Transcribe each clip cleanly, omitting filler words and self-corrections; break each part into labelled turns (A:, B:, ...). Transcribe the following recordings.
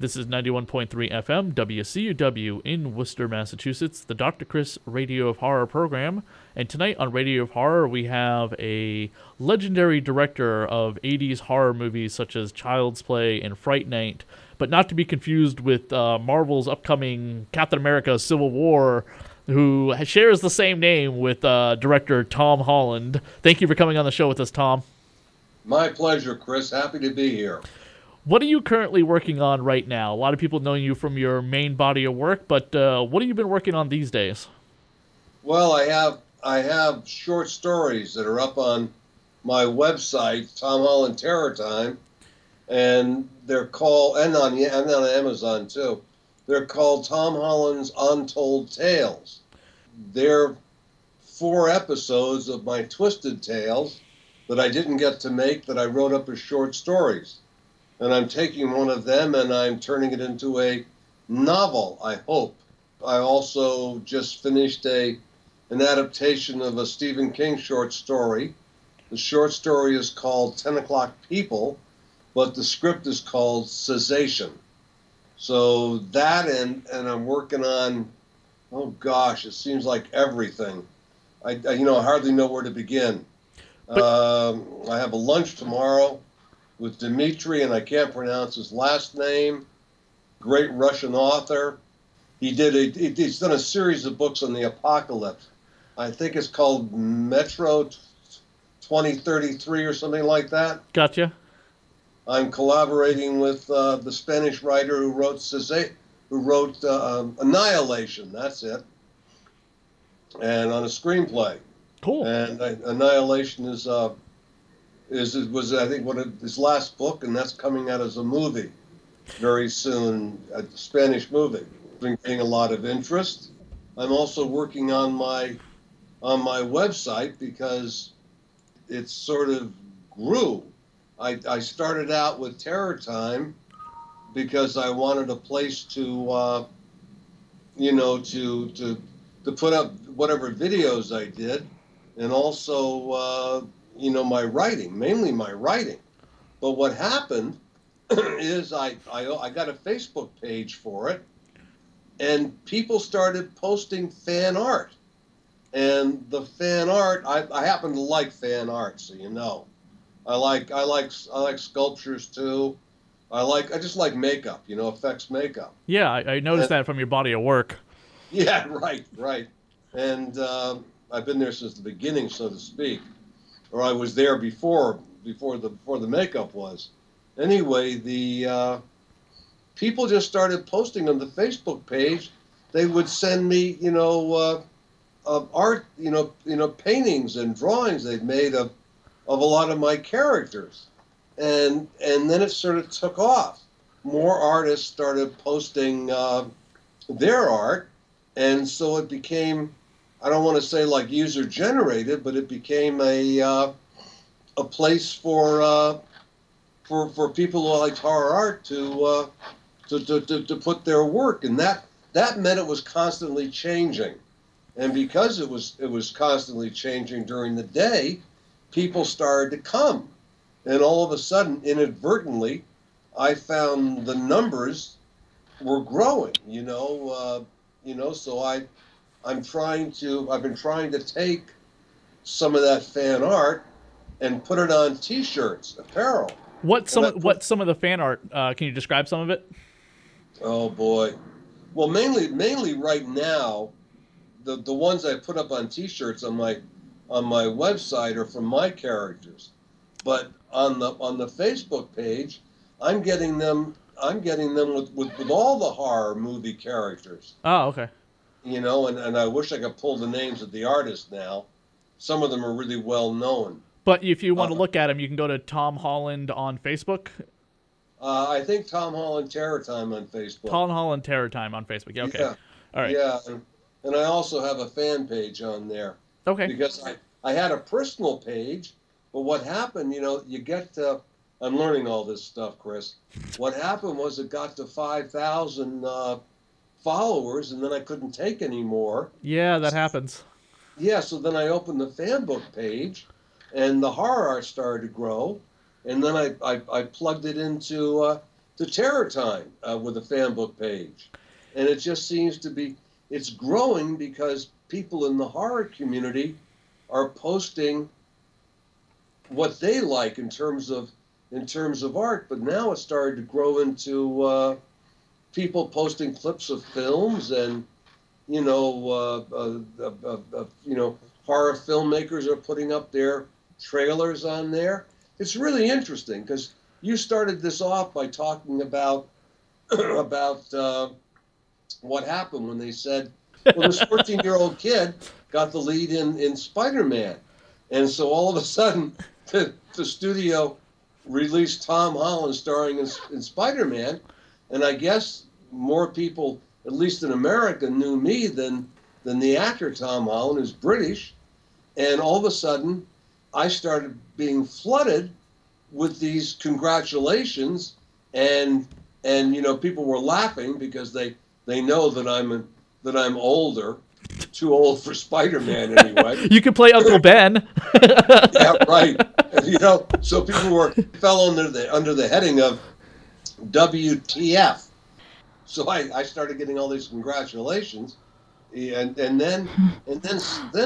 A: This is 91.3 FM, WCUW in Worcester, Massachusetts, the Dr. Chris Radio of Horror program. And tonight on Radio of Horror, we have a legendary director of 80s horror movies such as Child's Play and Fright Night, but not to be confused with Marvel's upcoming Captain America Civil War, who shares the same name with director Tom Holland. Thank you for coming on the show with us, Tom.
B: My pleasure, Chris. Happy to be here.
A: What are you currently working on right now? A lot of people know you from your main body of work, but what have you been working on these days?
B: Well, I have short stories that are up on my website, Tom Holland Terror Time, and they're called, and on Amazon too. They're called Tom Holland's Untold Tales. They're 4 episodes of my twisted tales that I didn't get to make that I wrote up as short stories. And I'm taking one of them and I'm turning it into a novel, I hope. I also just finished an adaptation of a Stephen King short story. The short story is called 10 O'Clock People, but the script is called Cessation. So that and I'm working on, oh gosh, it seems like everything. I hardly know where to begin. I have a lunch tomorrow with Dmitri, and I can't pronounce his last name, great Russian author. He's done a series of books on the apocalypse. I think it's called Metro 2033 or something like that.
A: Gotcha.
B: I'm collaborating with the Spanish writer who wrote Annihilation, that's it, and on a screenplay.
A: Cool.
B: And Annihilation was I think his last book, and that's coming out as a movie very soon, a Spanish movie. Been getting a lot of interest. I'm also working on my website because it sort of grew. I started out with Terror Time because I wanted a place to put up whatever videos I did, and also my writing, mainly my writing. But what happened is I got a Facebook page for it, and people started posting fan art. And the fan art, I happen to like fan art, so you know. I like sculptures too. I just like makeup, effects makeup.
A: Yeah, I noticed that from your body of work.
B: Yeah, right. And I've been there since the beginning, so to speak. Or I was there before the makeup was. Anyway, the people just started posting on the Facebook page. They would send me, art, paintings and drawings they'd made of a lot of my characters, and then it sort of took off. More artists started posting their art, and so it became, I don't want to say like user generated, but it became a place for people who liked horror art to put their work, and that meant it was constantly changing, and because it was constantly changing during the day, people started to come, and all of a sudden, inadvertently, I found the numbers were growing. So I've been trying to take some of that fan art and put it on T-shirts, apparel.
A: What's some of the fan art? Can you describe some of it?
B: Oh boy, well mainly right now, the ones I put up on T-shirts on my website are from my characters, but on the Facebook page, I'm getting them with all the horror movie characters.
A: Oh, okay.
B: And I wish I could pull the names of the artists now. Some of them are really well known.
A: But if you want to look at them, you can go to Tom Holland on Facebook.
B: I think Tom Holland Terror Time on Facebook.
A: Tom Holland Terror Time on Facebook. Okay.
B: Yeah.
A: All right.
B: Yeah, and I also have a fan page on there.
A: Okay.
B: Because I had a personal page, but what happened, you get to, I'm learning all this stuff, Chris. What happened was it got to 5,000 followers, and then I couldn't take any more.
A: Yeah, that happens.
B: Yeah, so then I opened the fan book page, and the horror art started to grow, and then I plugged it into to Terror Time with a fan book page. And it just seems to be, it's growing because people in the horror community are posting what they like in terms of art. But now it's started to grow into people posting clips of films, and horror filmmakers are putting up their trailers on there. It's really interesting because you started this off by talking about what happened when they said, well, this 14-year-old kid got the lead in Spider-Man. And so all of a sudden, the studio released Tom Holland starring in Spider-Man. And I guess more people, at least in America, knew me than the actor Tom Holland, who's British. And all of a sudden, I started being flooded with these congratulations, and people were laughing because they know that I'm older, too old for Spider-Man anyway.
A: You could play Uncle Ben.
B: Yeah, right. So people fell under the heading of WTF. So I started getting all these congratulations, and then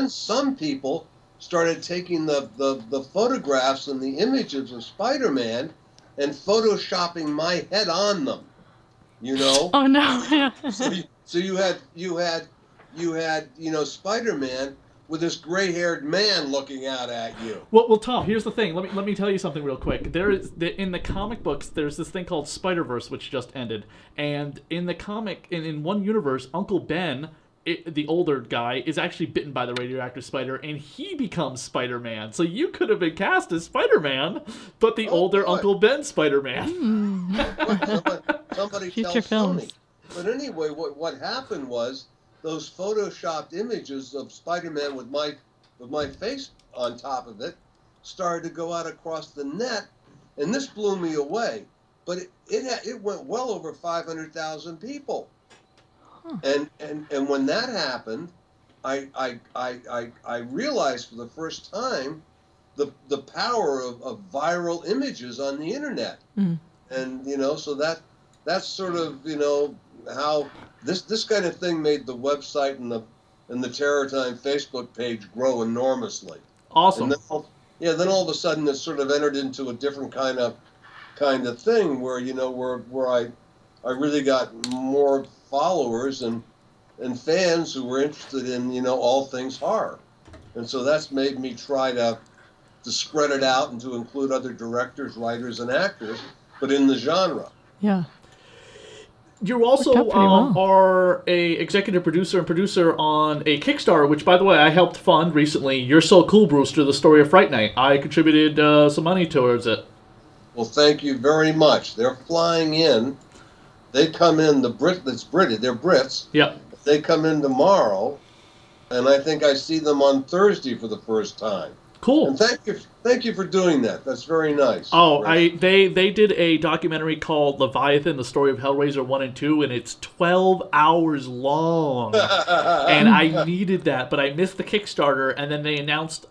B: some people started taking the photographs and the images of Spider-Man and photoshopping my head on them.
C: Oh no.
B: So you had Spider-Man with this gray-haired man looking out at you.
A: Well, Tom, here's the thing. Let me tell you something real quick. In the comic books, there's this thing called Spider-Verse, which just ended, and in the comic, in one universe, Uncle Ben, the older guy, is actually bitten by the radioactive spider, and he becomes Spider-Man. So you could have been cast as Spider-Man, but the older
B: boy.
A: Uncle Ben Spider-Man.
B: Somebody
C: Future
B: tell
C: films.
B: Sony. But anyway, what happened was those photoshopped images of Spider-Man with my face on top of it started to go out across the net, and this blew me away. But it went well over 500,000 people. And when that happened, I realized for the first time the power of viral images on the internet.
C: Mm.
B: And so that's sort of how this kind of thing made the website and the Terror Time Facebook page grow enormously.
A: Awesome.
B: And then all of a sudden it sort of entered into a different kind of thing where where I really got more followers and fans who were interested in all things horror, and so that's made me try to spread it out and to include other directors, writers, and actors, but in the genre.
C: Yeah.
A: You also are a executive producer and producer on a Kickstarter, which, by the way, I helped fund recently. You're So Cool, Brewster, the story of Fright Night. I contributed some money towards it.
B: Well, thank you very much. They're flying in. They come in, they're Brits.
A: Yep.
B: They come in tomorrow, and I think I see them on Thursday for the first time.
A: Cool.
B: And thank you for doing that. That's very nice.
A: Oh, they did a documentary called Leviathan, the story of Hellraiser 1 and 2, and it's 12 hours long. And I needed that, but I missed the Kickstarter, and then they announced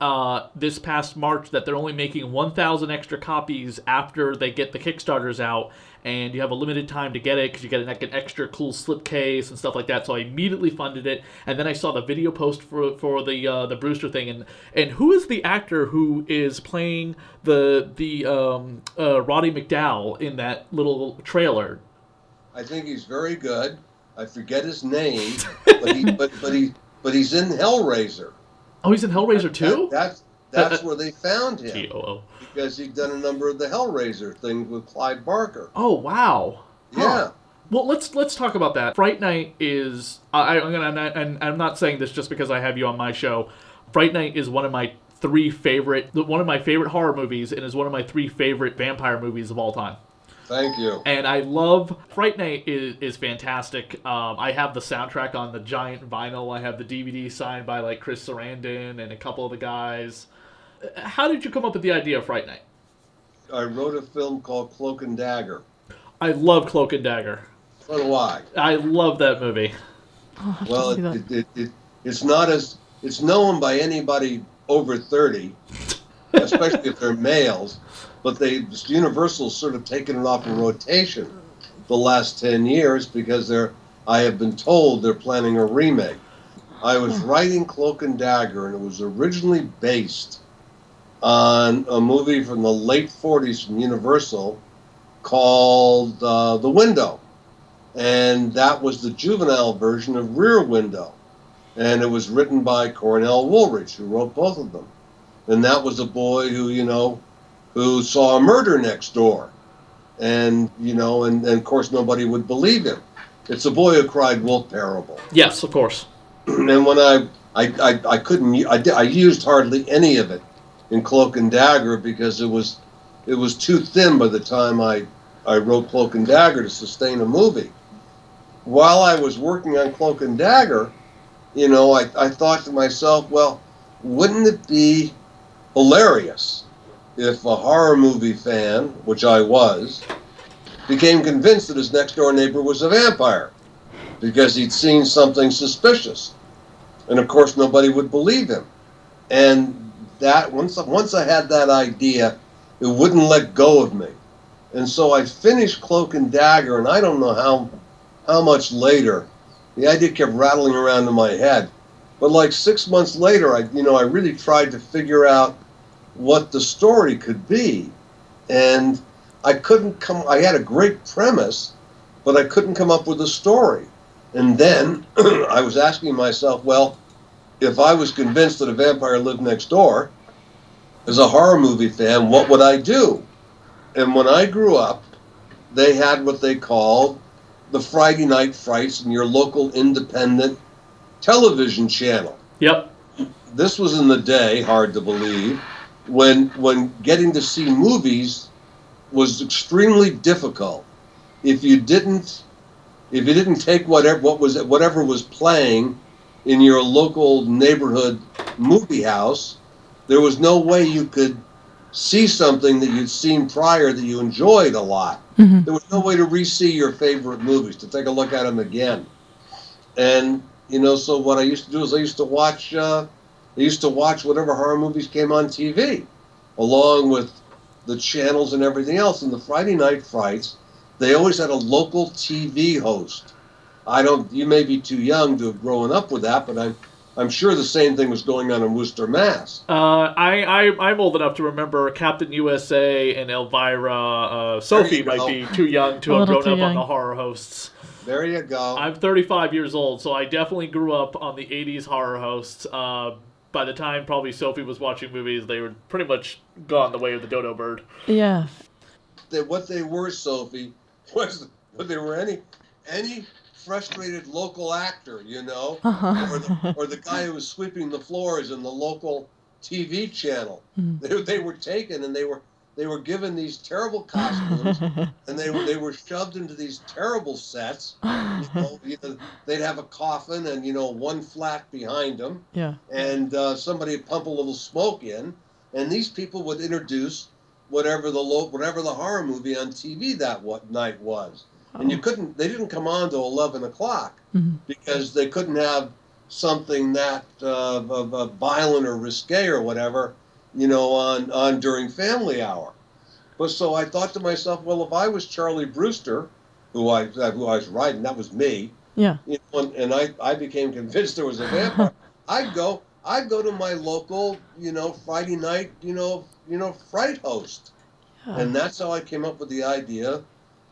A: this past March that they're only making 1,000 extra copies after they get the Kickstarters out, and you have a limited time to get it because you get an extra cool slipcase and stuff like that. So I immediately funded it, and then I saw the video post for the Brewster thing, and who is the actor who is playing the Roddy McDowall in that little trailer?
B: I think he's very good. I forget his name, but he's in Hellraiser.
A: Oh, he's in Hellraiser too?
B: That's where they found him.
A: T-O-O.
B: Because he'd done a number of the Hellraiser things with Clive Barker.
A: Oh, wow.
B: Yeah.
A: Huh. Well, let's talk about that. Fright Night is I'm not saying this just because I have you on my show. Fright Night is one of my favorite horror movies, and is one of my 3 favorite vampire movies of all time.
B: Thank you.
A: And I love Fright Night is fantastic. I have the soundtrack on the giant vinyl. I have the DVD signed by like Chris Sarandon and a couple of the guys. How did you come up with the idea of Fright Night?
B: I wrote a film called Cloak and Dagger.
A: I love Cloak and Dagger.
B: So do I.
A: I love that movie.
B: Well, it's known by anybody over 30, especially if they're males. But Universal's sort of taken it off in rotation. the last 10 years because I have been told they're planning a remake. I was writing Cloak and Dagger, and it was originally based on a movie from the late 40s from Universal called The Window. And that was the juvenile version of Rear Window. And it was written by Cornell Woolridge, who wrote both of them. And that was a boy who saw a murder next door. And, and of course nobody would believe him. It's a boy who cried wolf parable.
A: Yes, of course.
B: And when I used hardly any of it in Cloak and Dagger because it was too thin by the time I wrote Cloak and Dagger to sustain a movie. While I was working on Cloak and Dagger, I thought to myself, well, wouldn't it be hilarious if a horror movie fan, which I was, became convinced that his next door neighbor was a vampire because he'd seen something suspicious. And of course nobody would believe him. And that once I had that idea, it wouldn't let go of me. And so I finished Cloak and Dagger, and I don't know how much later, the idea kept rattling around in my head. But like 6 months later, I really tried to figure out what the story could be. And I had a great premise, but I couldn't come up with a story. And then I was asking myself, well, if I was convinced that a vampire lived next door, as a horror movie fan, what would I do? And when I grew up, they had what they called the Friday Night Frights in your local independent television channel.
A: Yep.
B: This was in the day, hard to believe, when getting to see movies was extremely difficult. If you didn't take whatever was playing in your local neighborhood movie house, there was no way you could see something that you'd seen prior that you enjoyed a lot. Mm-hmm. There was no way to re-see your favorite movies, to take a look at them again. And so what I used to do is I used to watch whatever horror movies came on TV, along with the channels and everything else. And the Friday Night Frights, they always had a local TV host. You may be too young to have grown up with that, but I'm sure the same thing was going on in Worcester, Mass.
A: I'm old enough to remember Captain USA and Elvira. Sophie might be too young to have grown up on the horror hosts.
B: There you go.
A: I'm 35 years old, so I definitely grew up on the 80s horror hosts. By the time probably Sophie was watching movies, they were pretty much gone the way of the dodo bird.
C: Yeah.
B: What they were, Sophie, was what they were any frustrated local actor, uh-huh. or the guy who was sweeping the floors in the local TV channel. Mm. They were taken and they were given these terrible costumes and they were shoved into these terrible sets. They'd have a coffin and one flat behind them.
C: Yeah.
B: And somebody would pump a little smoke in, and these people would introduce whatever the horror movie on TV that night was. And they didn't come on till 11 o'clock mm-hmm. because they couldn't have something that violent or risque or whatever, on during family hour. But so I thought to myself, well, if I was Charlie Brewster, who I was writing, that was me.
C: Yeah.
B: And I became convinced there was a vampire. I'd go to my local, Friday night, fright host. Yeah. And that's how I came up with the idea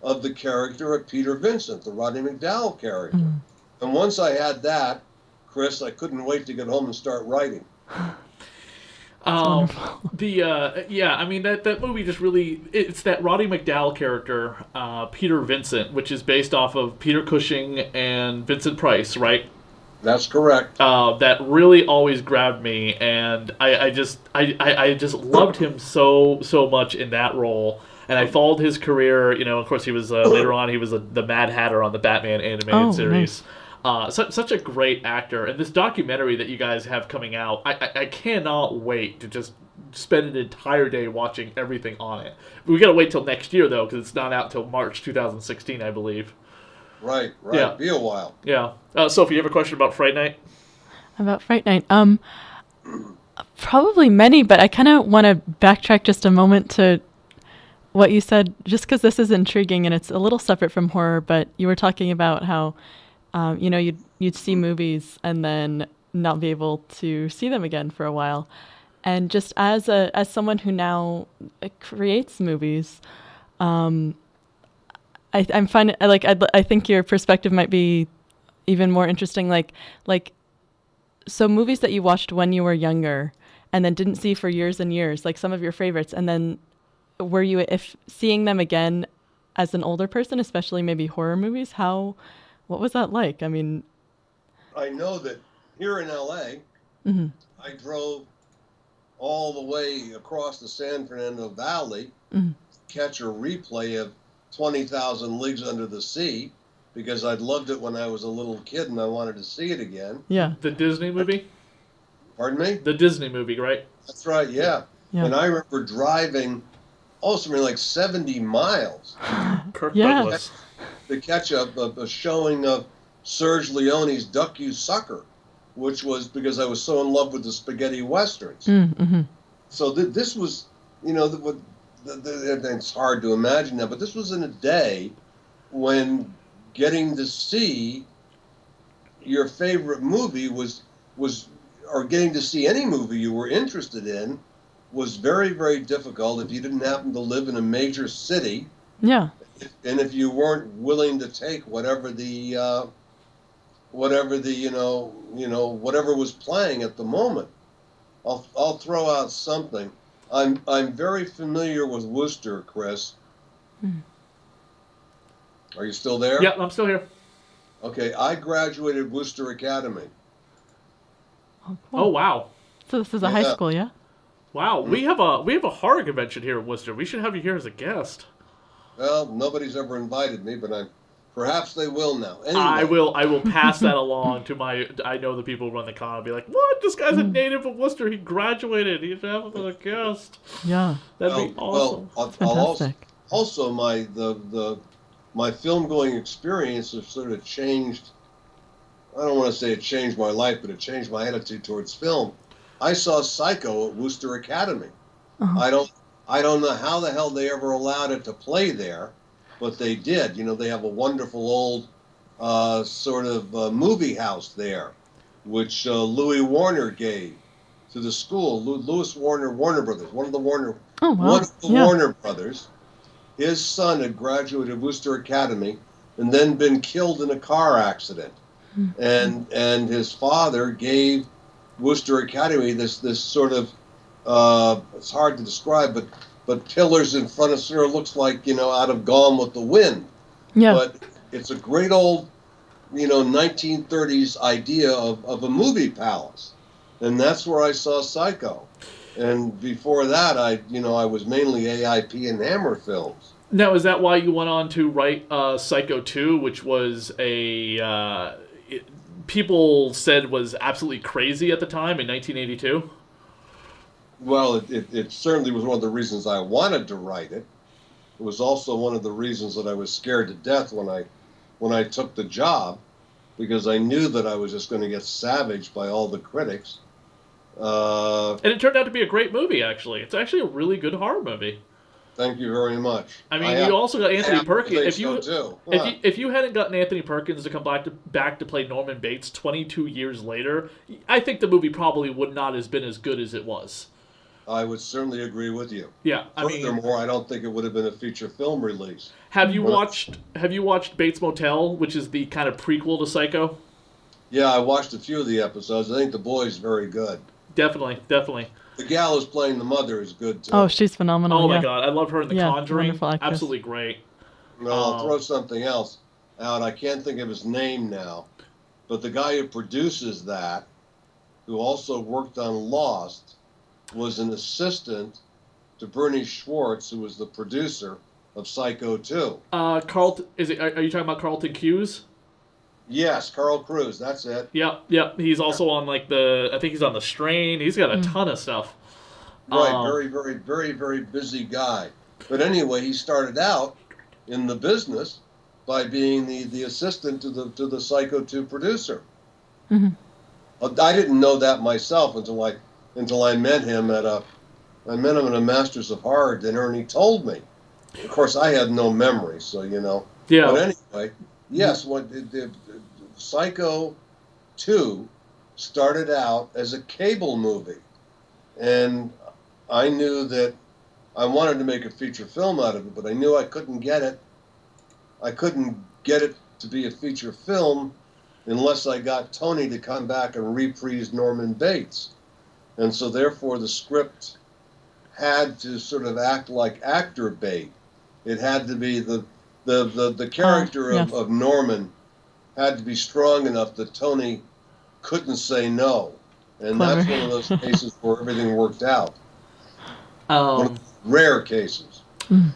B: of the character of Peter Vincent, the Rodney McDowell character. Mm. And once I had that, Chris, I couldn't wait to get home and start writing.
A: That movie just really, it's that Rodney McDowell character, Peter Vincent, which is based off of Peter Cushing and Vincent Price, right?
B: That's correct.
A: That really always grabbed me, and I just loved him so much in that role. And I followed his career. Of course, he was later on. He was the Mad Hatter on the Batman animated series. Nice. Such a great actor. And this documentary that you guys have coming out, I cannot wait to just spend an entire day watching everything on it. We got to wait till next year though, because it's not out till March 2016, I believe.
B: Right. Yeah. Be a while.
A: Yeah. Sophie, you have a question about Fright Night?
C: About Fright Night? Probably many, but I kind of want to backtrack just a moment to what you said, just because this is intriguing and it's a little separate from horror, but you were talking about how, you'd see movies and then not be able to see them again for a while. And just as someone who now creates movies, I'm finding I think your perspective might be even more interesting. So movies that you watched when you were younger and then didn't see for years and years, like some of your favorites, and then were you, if seeing them again as an older person, especially maybe horror movies, what was that like? I mean,
B: I know that here in LA,
C: mm-hmm.
B: I drove all the way across the San Fernando Valley
C: Mm-hmm.
B: to catch a replay of 20,000 Leagues Under the Sea, because I'd loved it when I was a little kid and I wanted to see it again.
C: Yeah.
A: The Disney movie?
B: Pardon me?
A: The Disney movie, right?
B: That's right, yeah. And I remember driving, something like 70 miles
A: Kirk Douglas.
B: to catch a showing of Serge Leone's Duck You Sucker, which was because I was so in love with the spaghetti westerns.
C: Mm-hmm.
B: So this was, it's hard to imagine now, but this was in a day when getting to see your favorite movie or getting to see any movie you were interested in was very, very difficult if you didn't happen to live in a major city.
C: Yeah.
B: And if you weren't willing to take whatever whatever was playing at the moment. I'll throw out something. I'm very familiar with Worcester, Chris.
C: Mm.
B: Are you still there?
A: Yeah, I'm still here.
B: Okay, I graduated Worcester Academy.
C: Oh, cool.
A: Oh, wow.
C: So this is a high school, yeah?
A: Wow, we have a horror convention here in Worcester. We should have you here as a guest.
B: Well, nobody's ever invited me, but perhaps they will now. Anyway.
A: I will pass that along to I know the people who run the con. I'll be like, what? This guy's a native of Worcester. He graduated. He should have him as a guest.
C: Yeah.
A: That'd be awesome.
C: Fantastic.
B: Also my film going experience has sort of changed. I don't want to say it changed my life, but it changed my attitude towards film. I saw Psycho at Worcester Academy.
C: Uh-huh.
B: I don't know how the hell they ever allowed it to play there, but they did. They have a wonderful old sort of movie house there, which Louis Warner gave to the school. Louis Warner Brothers, one of the Warner Warner Brothers. His son had graduated Worcester Academy and then been killed in a car accident. Mm-hmm. And his father gave Worcester Academy this sort of it's hard to describe, but pillars in front of sort of looks like out of Gone with the Wind.
C: Yeah.
B: But it's a great old 1930s idea of a movie palace, and that's where I saw Psycho. And before that, I was mainly AIP and Hammer films.
A: Now, is that why you went on to write Psycho 2, which was people said was absolutely crazy at the time in 1982?
B: Well, it certainly was one of the reasons I wanted to write it. It was also one of the reasons that I was scared to death when I took the job, because I knew that I was just going to get savaged by all the critics.
A: And it turned out to be a great movie, actually. It's actually a really good horror movie.
B: Thank you very much.
A: I mean, you also got Anthony Perkins. If you hadn't gotten Anthony Perkins to come back to play Norman Bates 22 years later, I think the movie probably would not have been as good as it was.
B: I would certainly agree with you.
A: Yeah,
B: Furthermore, I don't think it would have been a feature film release.
A: Have you watched Bates Motel, which is the kind of prequel to Psycho?
B: Yeah, I watched a few of the episodes. I think the boy's very good.
A: Definitely.
B: The gal who's playing the mother is good too.
C: Oh, she's phenomenal.
A: Oh my God, I love her in The Conjuring.
C: Wonderful actress.
A: Absolutely great.
B: Well, I'll throw something else out. I can't think of his name now, but the guy who produces that, who also worked on Lost, was an assistant to Bernie Schwartz, who was the producer of Psycho 2.
A: Carlton, are you talking about Carlton Cuse?
B: Yes, Carl Cruz, that's it.
A: Yep. He's also on I think he's on The Strain. He's got a ton of stuff.
B: Right, very, very, very, very busy guy. But anyway, he started out in the business by being the assistant to the Psycho 2 producer. Mm-hmm. I didn't know that myself until I met him at a Masters of Horror dinner, and he told me. Of course, I had no memory, so
A: Yeah.
B: But anyway, yes, the Psycho 2 started out as a cable movie, and I knew that I wanted to make a feature film out of it, but I knew I couldn't get it. I couldn't get it to be a feature film unless I got Tony to come back and reprise Norman Bates. And so therefore the script had to sort of act like actor bait. It had to be the character
C: yes.
B: of Norman had to be strong enough that Tony couldn't say no. And
C: Clever.
B: that's one of those cases where everything worked out. One of
A: Um,
B: the rare cases.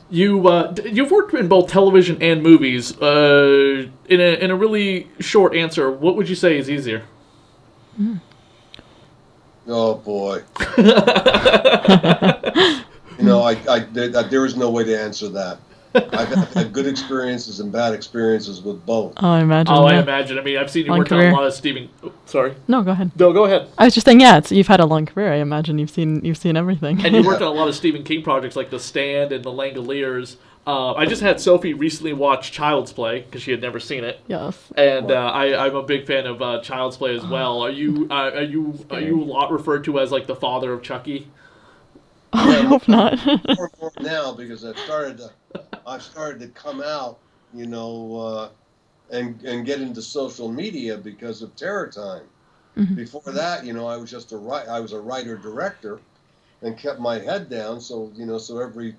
A: you've worked in both television and movies. In a really short answer, what would you say is easier?
B: Oh boy. There is no way to answer that. I've had good experiences and bad experiences with both.
C: Oh, I imagine.
A: Oh, I
C: yeah.
A: imagine. I mean, I've seen you
C: Long
A: work on a
C: career.
A: lot of Stephen. Oh, sorry.
C: No, go ahead.
A: No, go ahead.
C: I was just saying, yeah, you've had a long career. I imagine you've seen everything.
A: And you worked on a lot of Stephen King projects like The Stand and The Langoliers. I just had Sophie recently watch Child's Play because she had never seen it,
C: Yes.
A: and I'm a big fan of Child's Play as well. Are you a lot referred to as like the father of Chucky?
C: Oh, I hope not.
B: More and more now because I've started to come out, and get into social media because of Terror Time.
C: Mhm.
B: Before that, I was just I was a writer director, and kept my head down. So so every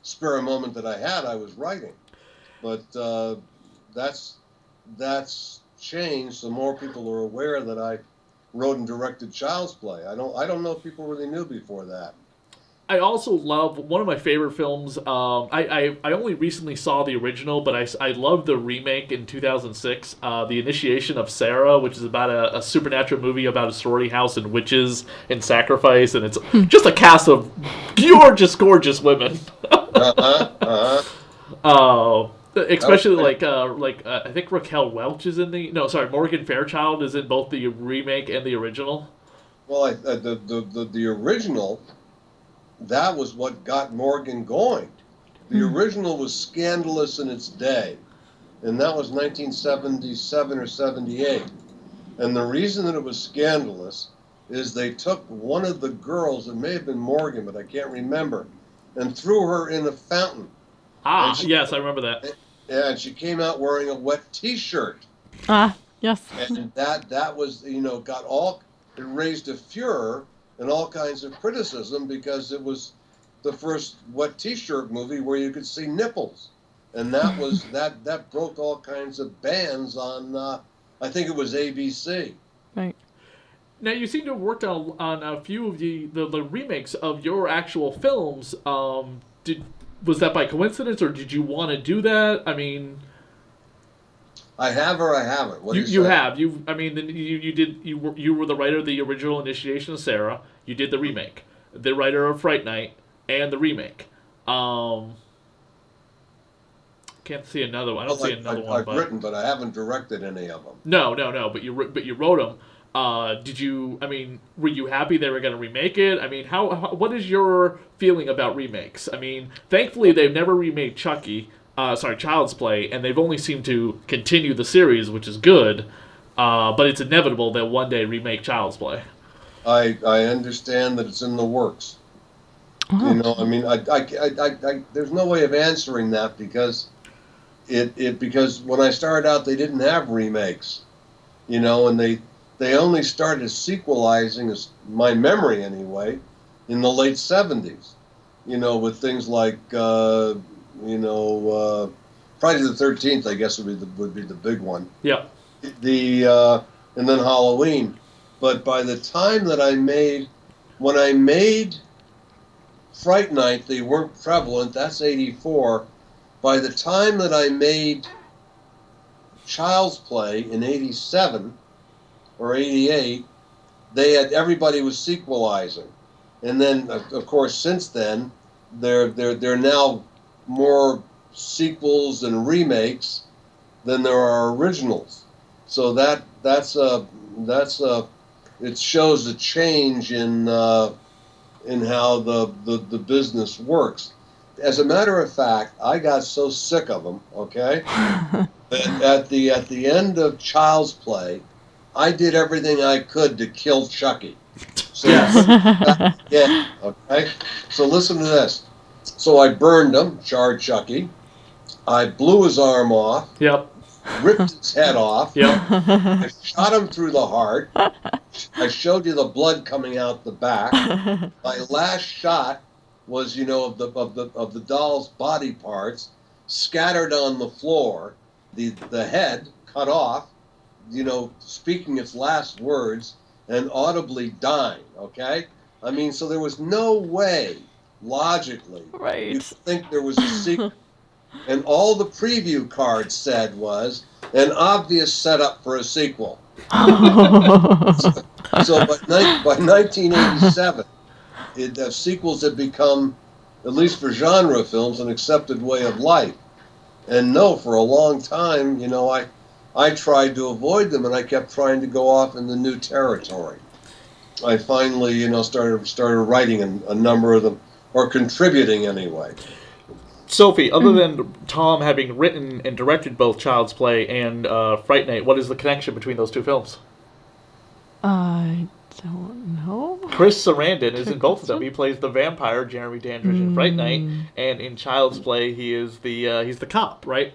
B: spare moment that I had, I was writing. But that's changed. So more people are aware that I wrote and directed Child's Play. I don't know if people really knew before that.
A: I also love one of my favorite films. I only recently saw the original, but I love the remake in 2006, The Initiation of Sarah, which is about a supernatural movie about a sorority house and witches and sacrifice, and it's just a cast of gorgeous women. Especially I think Raquel Welch is in Morgan Fairchild is in both the remake and the original.
B: Well, the original. That was what got Morgan going. The original was scandalous in its day, and that was 1977 or 78. And the reason that it was scandalous is they took one of the girls, it may have been Morgan, but I can't remember, and threw her in a fountain.
A: Yes, I remember that.
B: And she came out wearing a wet T-shirt.
C: Yes.
B: And that was, it raised a furor and all kinds of criticism because it was the first wet T-shirt movie where you could see nipples, and that was that broke all kinds of bans on. I think it was ABC.
C: Right.
A: Now you seem to have worked on a few of the remakes of your actual films. Was that by coincidence, or did you want to do that? I mean,
B: I have or I haven't. What
A: you have. You were the writer of the original Initiation of Sarah. You did the remake, the writer of Fright Night, and the remake. Can't see another one. I don't see another one.
B: I've written, but I haven't directed any of them.
A: No. But you wrote them. Did you? I mean, were you happy they were going to remake it? I mean, what is your feeling about remakes? I mean, thankfully they've never remade Chucky. Child's Play, and they've only seemed to continue the series, which is good. But it's inevitable they'll one day remake Child's Play.
B: I understand that it's in the works.
C: Oh.
B: I mean, I there's no way of answering that because because when I started out they didn't have remakes, and they only started sequelizing, as my memory anyway, in the late 70s. With things like Friday the 13th, I guess would be the big one.
A: Yeah.
B: And then Halloween. But by the time that when I made Fright Night, they weren't prevalent. That's 84. By the time that I made Child's Play in 87 or 88, everybody was sequelizing. And then, of course, since then, they're now more sequels and remakes than there are originals. So it shows a change in how the business works. As a matter of fact, I got so sick of them, okay, that at the end of Child's Play, I did everything I could to kill Chucky. So yeah, okay. So listen to this. So I burned him, charred Chucky. I blew his arm off.
A: Yep.
B: Ripped his head off.
A: Yep.
B: I shot him through the heart. I showed you the blood coming out the back. My last shot was, of the doll's body parts scattered on the floor, the head cut off, speaking its last words and audibly dying. Okay, I mean, so there was no way, logically,
C: Right.
B: you think there was a sequel. And all the preview card said was an obvious setup for a sequel. So by 1987, sequels had become, at least for genre films, an accepted way of life. And no, for a long time, I tried to avoid them, and I kept trying to go off in the new territory. I finally, started writing a number of them, or contributing anyway.
A: Sophie, other than Tom having written and directed both Child's Play and Fright Night, what is the connection between those two films?
C: I don't know.
A: Chris Sarandon is in both of them. He plays the vampire, Jeremy Dandridge, in Fright Night, and in Child's Play, he is he's the cop, right?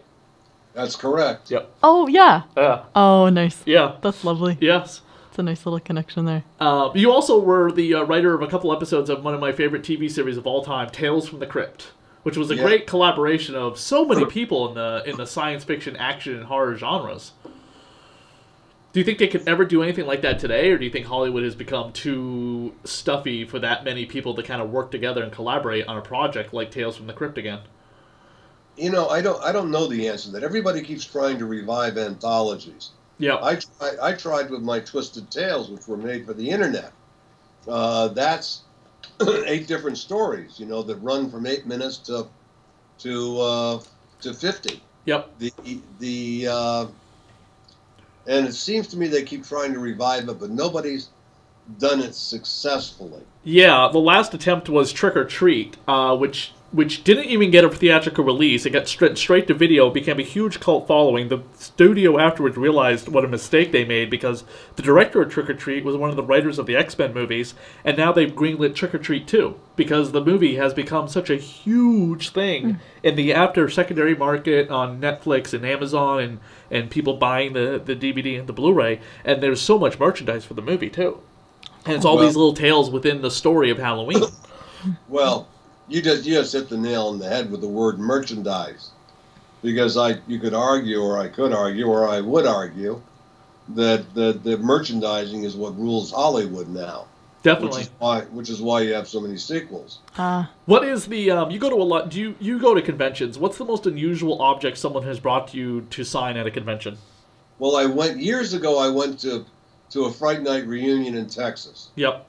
B: That's correct.
A: Yep.
C: Oh, yeah.
A: Yeah.
C: Oh, nice.
A: Yeah.
C: That's lovely.
A: Yes.
C: It's a nice little connection there.
A: You also were the writer of a couple episodes of one of my favorite TV series of all time, Tales from the Crypt, which was a great collaboration of so many people in the science fiction, action, and horror genres. Do you think they could ever do anything like that today, or do you think Hollywood has become too stuffy for that many people to kind of work together and collaborate on a project like Tales from the Crypt again?
B: I don't know the answer to that. Everybody keeps trying to revive anthologies.
A: Yeah.
B: I tried with my Twisted Tales, which were made for the internet. That's 8 different stories, that run from 8 minutes to 50.
A: Yep.
B: And it seems to me they keep trying to revive it, but nobody's done it successfully.
A: Yeah, the last attempt was Trick or Treat, which didn't even get a theatrical release. It got straight to video, became a huge cult following. The studio afterwards realized what a mistake they made because the director of Trick or Treat was one of the writers of the X-Men movies, and now they've greenlit Trick or Treat 2 because the movie has become such a huge thing in the after secondary market on Netflix and Amazon and people buying the DVD and the Blu-ray, and there's so much merchandise for the movie too. And it's all these little tales within the story of Halloween.
B: Well, you just hit the nail on the head with the word merchandise, because you could argue, or I could argue, or I would argue that the merchandising is what rules Hollywood now.
A: Definitely.
B: Which is why you have so many sequels.
A: What is the you go to a lot? Do you go to conventions? What's the most unusual object someone has brought to you to sign at a convention?
B: Well, years ago. I went to a Fright Night reunion in Texas.
A: Yep.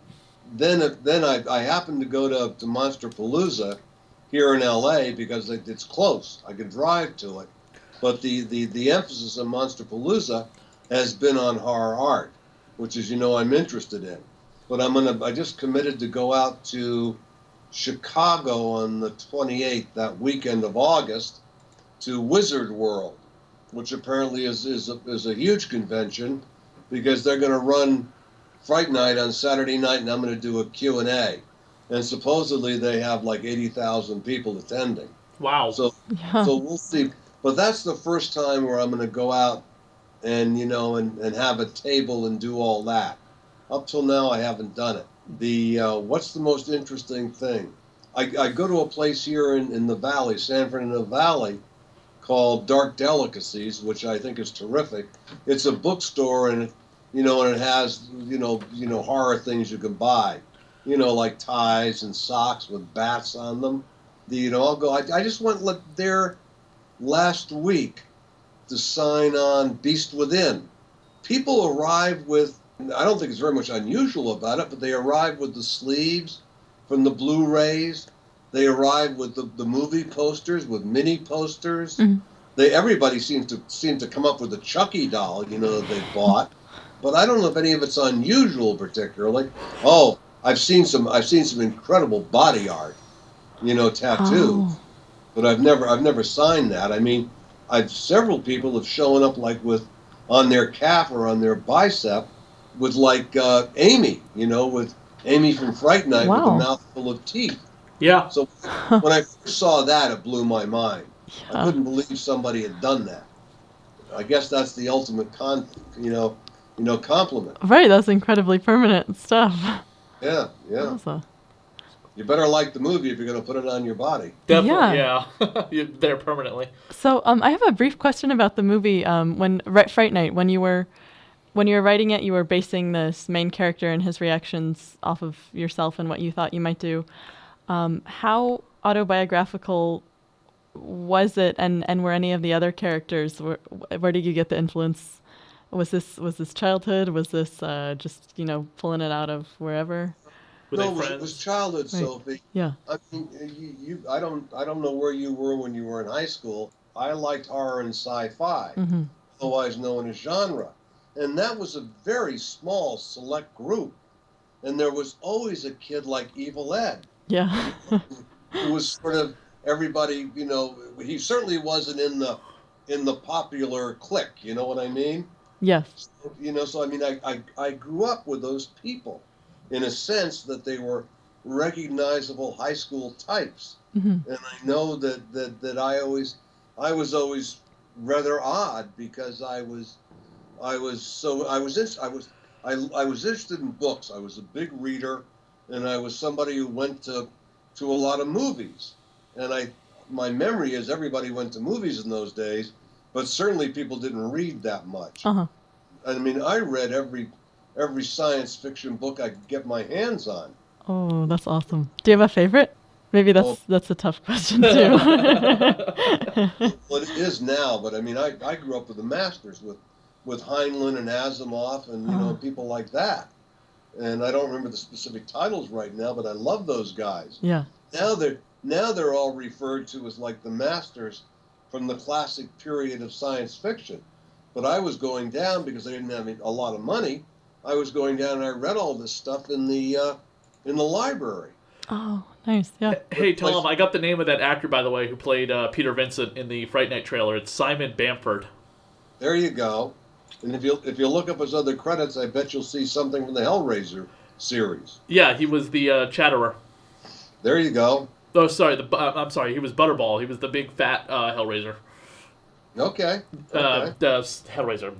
B: Then I happened to go to Monsterpalooza here in L.A. because it's close. I could drive to it. But the emphasis of Monsterpalooza has been on horror art, which is I'm interested in. But I just committed to go out to Chicago on the 28th, that weekend of August, to Wizard World, which apparently is a huge convention because they're going to run Fright Night on Saturday night, and I'm going to do a Q&A. And supposedly they have like 80,000 people attending.
A: Wow.
B: So we'll see. But that's the first time where I'm going to go out and have a table and do all that. Up till now, I haven't done it. What's the most interesting thing? I go to a place here in the Valley, San Fernando Valley, called Dark Delicacies, which I think is terrific. It's a bookstore, and it has horror things you can buy, like ties and socks with bats on them. I'll go. I just went there last week to sign on Beast Within. People arrive with. I don't think it's very much unusual about it, but they arrive with the sleeves from the Blu-rays. They arrive with the movie posters, with mini posters. Mm-hmm. Everybody seems to come up with a Chucky doll, that they bought. But I don't know if any of it's unusual particularly. Oh, I've seen some incredible body art, tattoos. but I've never signed that. I mean, I've several people have shown up like with on their calf or on their bicep with like Amy, with Amy from Fright Night with a
C: Wow.
B: mouthful of teeth.
A: Yeah.
B: So when I first saw that, it blew my mind. I
C: Yeah.
B: couldn't believe somebody had done that. I guess that's the ultimate compliment.
C: Right, that's incredibly permanent stuff.
B: Yeah, yeah.
C: Awesome.
B: You better like the movie if you're going to put it on your body.
A: Definitely, yeah. You're there permanently.
C: So, I have a brief question about the movie. Fright Night, when you were writing it, you were basing this main character and his reactions off of yourself and what you thought you might do. How autobiographical was it, and were any of the other characters? Where did you get the influence? Was this childhood? Was this just pulling it out of wherever?
B: No, it was childhood,
C: Right.
B: Sophie.
C: Yeah.
B: I mean, I don't know where you were when you were in high school. I liked horror and sci-fi,
C: Mm-hmm.
B: otherwise known as genre, and that was a very small, select group. And there was always a kid like Evil Ed,
C: Yeah.
B: who was sort of everybody. He certainly wasn't in the popular clique. You know what I mean?
C: Yes.
B: So I mean, I grew up with those people, in a sense that they were recognizable high school types,
C: Mm-hmm.
B: and I know that I was always rather odd because I was interested in books. I was a big reader, and I was somebody who went to a lot of movies, and my memory is everybody went to movies in those days, but certainly people didn't read that much.
C: Uh-huh.
B: I mean, I read every science fiction book I could get my hands on.
C: Oh, that's awesome. Do you have a favorite? Maybe that's a tough question too.
B: Well, it is now, but I mean, I grew up with the masters with Heinlein and Asimov and people like that. And I don't remember the specific titles right now, but I love those guys.
C: Yeah.
B: Now they're all referred to as like the masters from the classic period of science fiction. But I was going down because I didn't have a lot of money. I was going down and I read all this stuff in the library.
C: Oh, nice. Yeah.
A: Hey, Tom, I got the name of that actor, by the way, who played Peter Vincent in the Fright Night trailer. It's Simon Bamford.
B: There you go. And if you look up his other credits, I bet you'll see something from the Hellraiser series.
A: Yeah, he was the Chatterer.
B: There you go.
A: Oh, sorry. I'm sorry. He was Butterball. He was the big fat Hellraiser.
B: Okay.
A: The Hellraiser.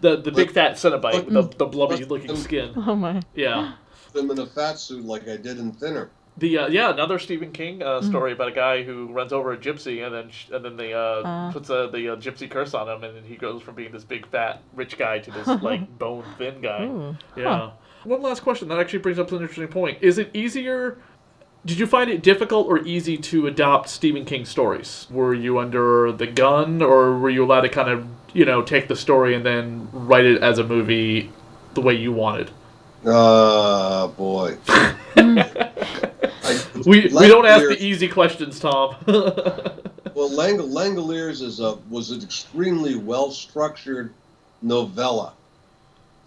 A: the big fat Cenobite with the blubby looking skin.
C: Oh my.
A: Yeah.
B: Them in a fat suit like I did in Thinner.
A: The another Stephen King story about a guy who runs over a gypsy and then they puts the gypsy curse on him, and then he goes from being this big fat rich guy to this like bone thin guy.
C: Ooh.
A: Yeah.
C: Huh.
A: One last question that actually brings up an interesting point. Is it easier? Did you find it difficult or easy to adopt Stephen King stories? Were you under the gun, or were you allowed to kind of take the story and then write it as a movie the way you wanted?
B: Boy.
A: We don't ask the easy questions, Tom.
B: Well, Langoliers was an extremely well-structured novella.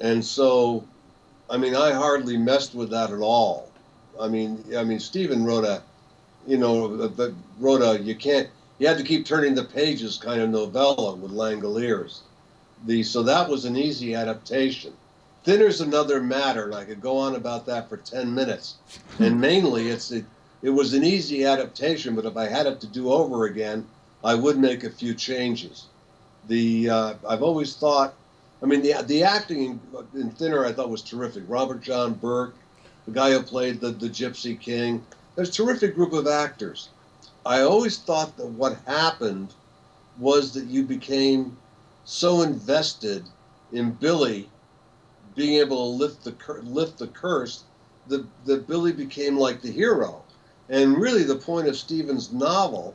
B: And so, I mean, I hardly messed with that at all. I mean, Stephen wrote a you had to keep turning the pages kind of novella with Langoliers. So that was an easy adaptation. Thinner's another matter, and I could go on about that for 10 minutes. And mainly, it was an easy adaptation, but if I had it to do over again, I would make a few changes. I've always thought, the acting in Thinner I thought was terrific. Robert John Burke, the guy who played the Gypsy King. There's a terrific group of actors. I always thought that what happened was that you became so invested in Billy being able to lift the curse that Billy became like the hero. And really the point of Stephen's novel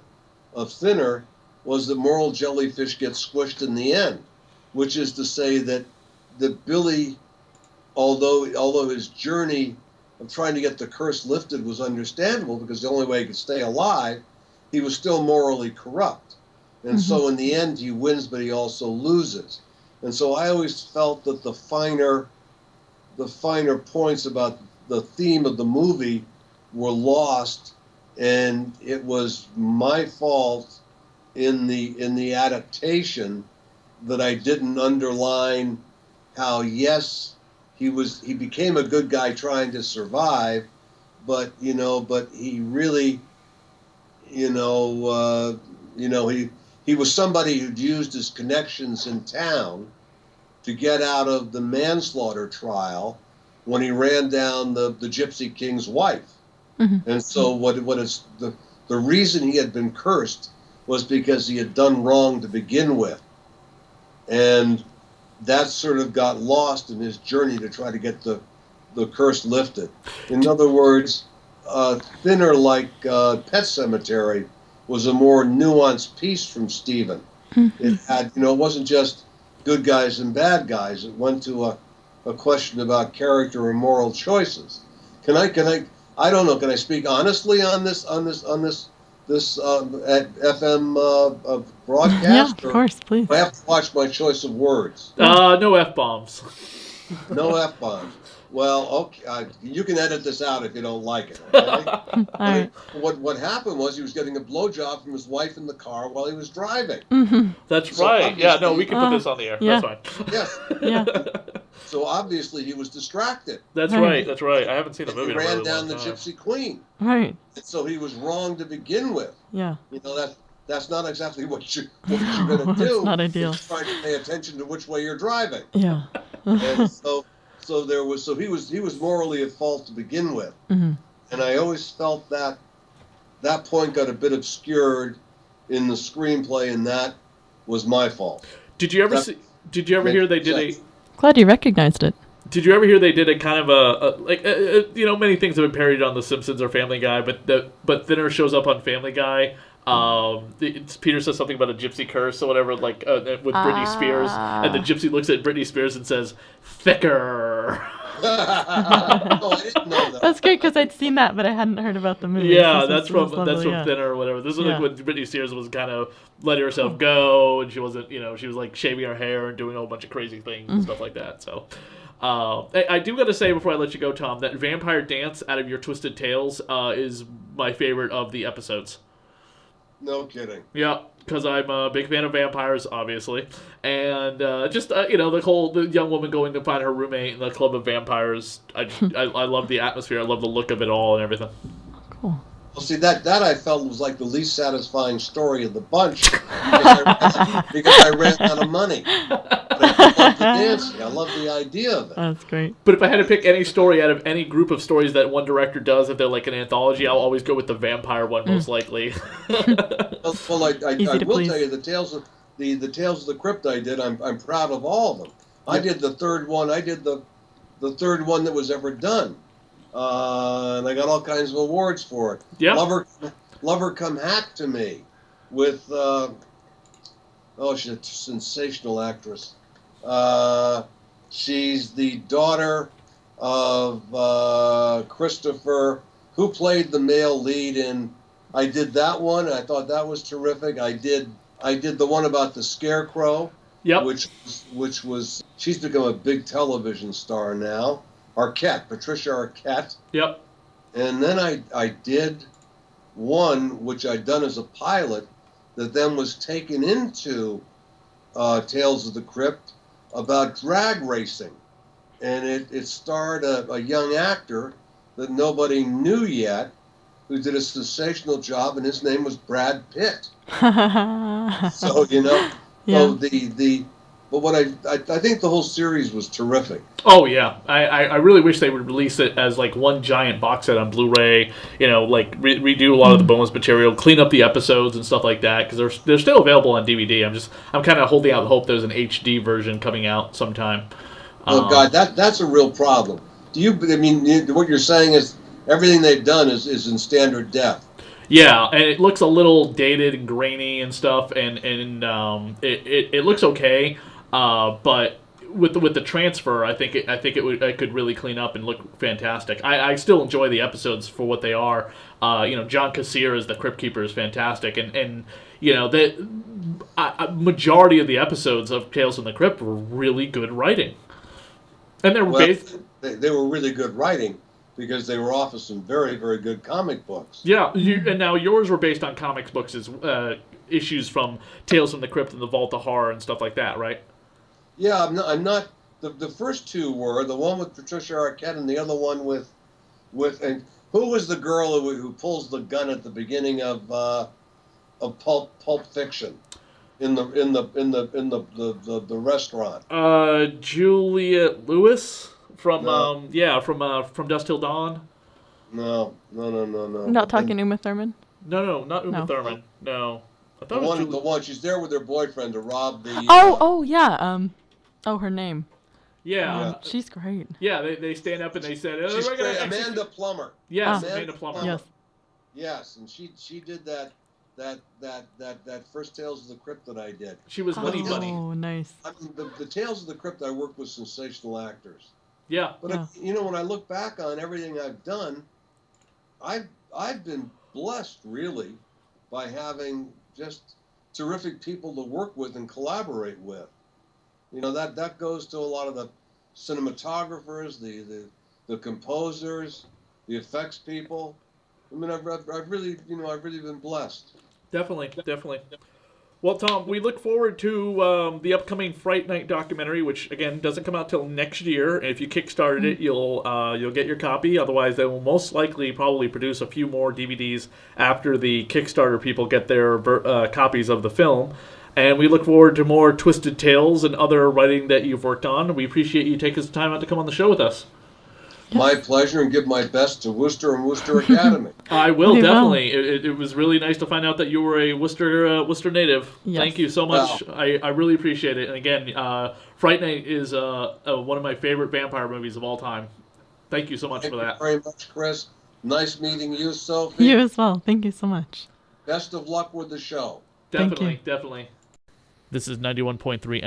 B: of Thinner was that moral jellyfish gets squished in the end, which is to say that Billy, although his journey of trying to get the curse lifted was understandable because the only way he could stay alive, he was still morally corrupt. And so in the end he wins, but he also loses. And so I always felt that the finer points about the theme of the movie were lost and it was my fault in the adaptation that I didn't underline how, yes, he became a good guy trying to survive, but he really, he was somebody who'd used his connections in town to get out of the manslaughter trial when he ran down the Gypsy King's wife.
C: Mm-hmm.
B: And so the reason he had been cursed was because he had done wrong to begin with. And that sort of got lost in his journey to try to get the curse lifted. In other words, Thinner, like Pet Sematary, was a more nuanced piece from Stephen. Mm-hmm. It had, it wasn't just good guys and bad guys. It went to a question about character and moral choices. Can I don't know. Can I speak honestly on this at FM broadcast?
C: Yeah, of course, please.
B: I have to watch my choice of words.
A: No F-bombs.
B: No F-bombs. Well, okay, you can edit this out if you don't like it. Okay?
C: All right.
B: What happened was he was getting a blowjob from his wife in the car while he was driving.
C: Mm-hmm.
A: That's right. Yeah, no, we can put this on the air.
C: Yeah.
A: That's fine.
B: Yes.
C: Yeah.
B: So obviously he was distracted.
A: That's right. That's right. I haven't seen the movie.
B: He ran down the Gypsy Queen.
C: Right.
B: And so he was wrong to begin with.
C: Yeah.
B: That's not exactly what you're going to do.
C: It's not ideal.
B: It's trying to pay attention to which way you're driving.
C: Yeah.
B: And so he was morally at fault to begin with.
C: Mm-hmm.
B: And I always felt that point got a bit obscured in the screenplay, and that was my fault.
A: Did you ever hear they did a?
C: Glad you recognized it.
A: Did you ever hear they did a kind of many things have been parodied on The Simpsons or Family Guy, but Thinner shows up on Family Guy. Peter says something about a gypsy curse or whatever, with Britney Spears, and the gypsy looks at Britney Spears and says, "Thicker."
B: No, I didn't know that.
C: That's great because I'd seen that, but I hadn't heard about the movie.
A: Yeah, that's from Thinner or whatever. This was like when Britney Spears was kind of letting herself go, and she wasn't, she was like shaving her hair and doing a whole bunch of crazy things and stuff like that. So. I do got to say before I let you go, Tom, that vampire dance out of your Twisted Tales is my favorite of the episodes.
B: No kidding.
A: Yeah, because I'm a big fan of vampires, obviously, and the young woman going to find her roommate in the club of vampires. I love the atmosphere. I love the look of it all and everything.
C: Cool.
B: Well, see, that I felt was like the least satisfying story of the bunch because I ran out of money. But I love the dancing. I love the idea of it.
C: That's great.
A: But if I had to pick any story out of any group of stories that one director does, if they're like an anthology, I'll always go with the vampire one most likely.
B: Well, I will tell you the tales of the Crypt I did. I'm proud of all of them. I did the third one. I did the third one that was ever done. And I got all kinds of awards for it.
A: Yeah.
B: Lover Come Hack to Me with she's a sensational actress. She's the daughter of Christopher, who played the male lead in. I did that one. I thought that was terrific. I did the one about the Scarecrow.
A: Yep.
B: Which was she's become a big television star now. Patricia Arquette.
A: Yep.
B: And then I did one which I'd done as a pilot that then was taken into Tales of the Crypt about drag racing. And it starred a young actor that nobody knew yet who did a sensational job, and his name was Brad Pitt. So,
C: Yeah.
B: So but what I think the whole series was terrific.
A: Oh yeah, I really wish they would release it as like one giant box set on Blu-ray. Redo a lot of the bonus material, clean up the episodes and stuff like that, because they're still available on DVD. I'm kind of holding out hope there's an HD version coming out sometime.
B: Oh God, that's a real problem. What you're saying is everything they've done is in standard def.
A: Yeah, and it looks a little dated and grainy and stuff, and it looks okay. But with the transfer, I think it could really clean up and look fantastic. I still enjoy the episodes for what they are. John Kassir as the Crypt Keeper is fantastic, and the majority of the episodes of Tales from the Crypt were really good writing, and they were
B: they were really good writing because they were off of some very, very good comic books.
A: Yeah, and now yours were based on comics books as issues from Tales from the Crypt and the Vault of Horror and stuff like that, right?
B: Yeah, I'm not. The first two were the one with Patricia Arquette and the other one with and who was the girl who pulls the gun at the beginning of Pulp Fiction in the restaurant?
A: Juliette Lewis from
B: No.
A: from Dusk Till Dawn.
B: No.
C: Not talking Uma Thurman?
A: No, not Uma
C: No.
A: Thurman. No, I
B: The
A: thought it was
B: one, she's there with her boyfriend to rob the.
C: Oh, yeah. Her name.
A: Yeah.
C: She's great.
A: Yeah, they stand up and they said,
B: She's
A: we're gonna
B: great.
A: execute-"
B: Amanda Plummer.
A: Yes,
C: Ah.
A: Amanda Plummer.
C: Yes.
B: Yes, and she did that first Tales of the Crypt that I did.
A: She was Money
C: Oh,
A: Bunny.
C: nice.
B: I mean, the Tales of the Crypt, I worked with sensational actors.
A: Yeah.
B: But
C: Yeah.
B: when I look back on everything I've done, I've been blessed really by having just terrific people to work with and collaborate with. That goes to a lot of the cinematographers, the composers, the effects people. I mean, I've really been blessed.
A: Definitely. Well, Tom, we look forward to the upcoming Fright Night documentary, which again doesn't come out till next year. If you kickstarted it, you'll get your copy. Otherwise, they will most likely probably produce a few more DVDs after the Kickstarter people get their copies of the film. And we look forward to more Twisted Tales and other writing that you've worked on. We appreciate you taking some time out to come on the show with us.
B: My pleasure, and give my best to Worcester and Worcester Academy.
A: I will,
C: We will.
A: definitely. It was really nice to find out that you were a Worcester native.
C: Yes.
A: Thank you so much. I really appreciate it. And again, Fright Night is one of my favorite vampire movies of all time. Thank you so much
B: Thank
A: for
B: you
A: that.
B: very much, Chris. Nice meeting you, Sophie.
C: You as well. Thank you so much.
B: Best of luck with the show.
C: Thank you.
A: Definitely. This is 91.3